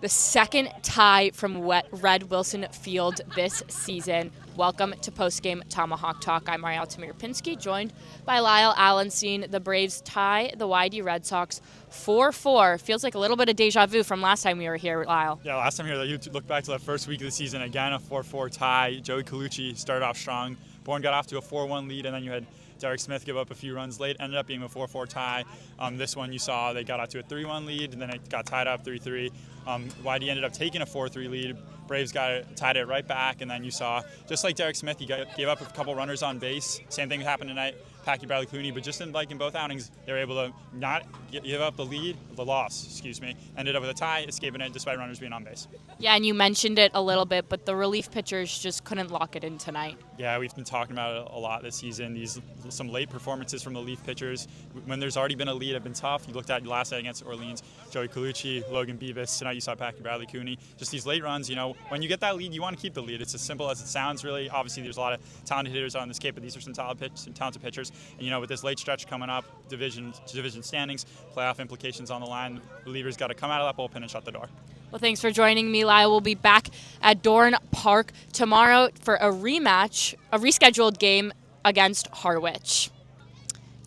The second tie from Red Wilson Field this season. Welcome to Postgame Tomahawk Talk. I'm Ariel joined by Lyle Allenstein. The Braves tie the YD Red Sox 4-4. Feels like a little bit of deja vu from last time we were here, Lyle. Yeah, last time here, you look back to that first week of the season, again, a 4-4 tie. Joey Colucci started off strong. Bourne got off to a 4-1 lead, and then you had Derek Smith give up a few runs late, ended up being a 4-4 tie. This one you saw they got out to a 3-1 lead, and then it got tied up 3-3. YD ended up taking a 4-3 lead. Braves tied it right back, and then you saw, just like Derek Smith, he gave up a couple runners on base. Same thing happened tonight, Packy Bradley Clooney, but just in both outings, they were able to not give up the loss, ended up with a tie, escaping it despite runners being on base. Yeah, and you mentioned it a little bit, but the relief pitchers just couldn't lock it in tonight. Yeah, we've been talking about it a lot this season. Some late performances from the relief pitchers. When there's already been a lead, have been tough. You looked at last night against Orleans, Joey Colucci, Logan Beavis. Tonight you saw Packy Bradley Clooney. Just these late runs, when you get that lead, you want to keep the lead. It's as simple as it sounds, really. Obviously, there's a lot of talented hitters on this Cape, but these are some talented pitchers. And, with this late stretch coming up, division standings, playoff implications on the line, relievers got to come out of that bullpen and shut the door. Well, thanks for joining me, Lyle. We'll be back at Dorn Park tomorrow for a rescheduled game against Harwich.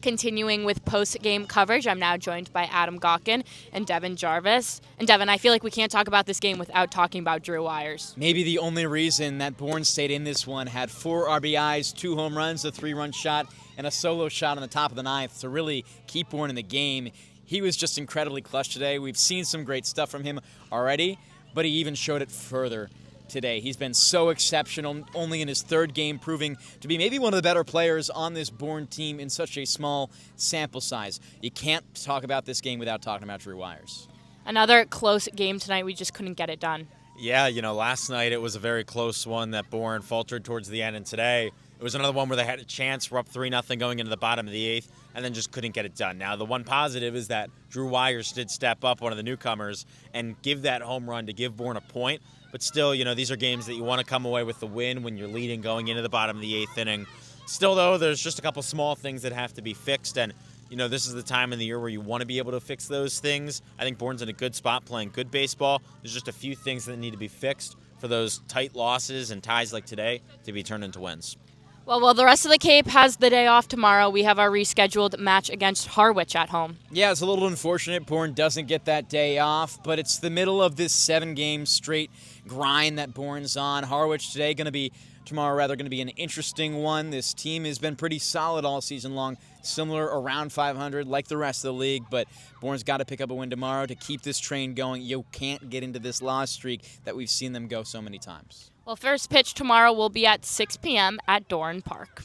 Continuing with post-game coverage, I'm now joined by Adam Gawkin and Devin Jarvis. And Devin, I feel like we can't talk about this game without talking about Drew Wyers. Maybe the only reason that Bourne stayed in this one, had 4 RBIs, 2 home runs, a 3-run shot, and a solo shot on the top of the ninth to really keep Bourne in the game. He was just incredibly clutch today. We've seen some great stuff from him already, but he even showed it further today. He's been so exceptional, only in his 3rd game, proving to be maybe one of the better players on this Bourne team in such a small sample size. You can't talk about this game without talking about Drew Wyers. Another close game tonight. We just couldn't get it done. Yeah, last night it was a very close one that Bourne faltered towards the end, and today it was another one where they had a chance. We're up 3-0 going into the bottom of the 8th, and then just couldn't get it done. Now, the one positive is that Drew Wyers did step up, one of the newcomers, and give that home run to give Bourne a point. But still, these are games that you want to come away with the win when you're leading going into the bottom of the 8th inning. Still, though, there's just a couple small things that have to be fixed, and this is the time in the year where you want to be able to fix those things. I think Bourne's in a good spot playing good baseball. There's just a few things that need to be fixed for those tight losses and ties like today to be turned into wins. Well, the rest of the Cape has the day off tomorrow. We have our rescheduled match against Harwich at home. Yeah, it's a little unfortunate Bourne doesn't get that day off, but it's the middle of this 7-game straight grind that Bourne's on. Harwich tomorrow going to be an interesting one. This team has been pretty solid all season long, similar around 500 like the rest of the league, but Bourne's got to pick up a win tomorrow to keep this train going. You can't get into this loss streak that we've seen them go so many times. Well, first pitch tomorrow will be at 6 p.m. at Dorn Park.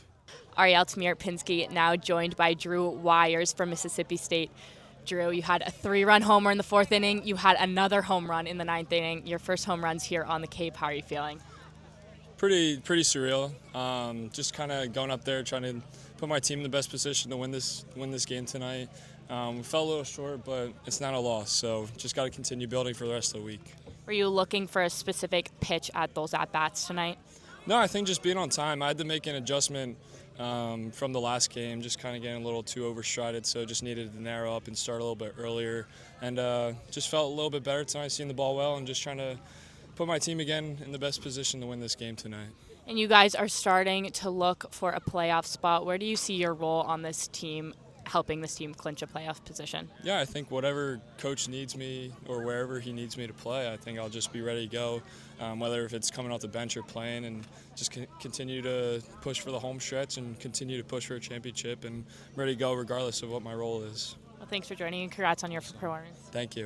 Ariel now joined by Drew Wyers from Mississippi State. Drew, you had a 3-run homer in the 4th inning. You had another home run in the 9th inning. Your first home runs here on the Cape. How are you feeling? Pretty surreal. Just kind of going up there, trying to put my team in the best position to win this game tonight. We fell a little short, but it's not a loss. So just got to continue building for the rest of the week. Were you looking for a specific pitch at those at-bats tonight? No, I think just being on time. I had to make an adjustment from the last game, just kind of getting a little too overstrided, so just needed to narrow up and start a little bit earlier. And just felt a little bit better tonight, seeing the ball well, and just trying to put my team again in the best position to win this game tonight. And you guys are starting to look for a playoff spot. Where do you see your role on this team, helping this team clinch a playoff position? Yeah, I think whatever coach needs me or wherever he needs me to play, I think I'll just be ready to go, whether if it's coming off the bench or playing, and just continue to push for the home stretch and continue to push for a championship, and I'm ready to go regardless of what my role is. Well, thanks for joining and congrats on your performance. Thank you.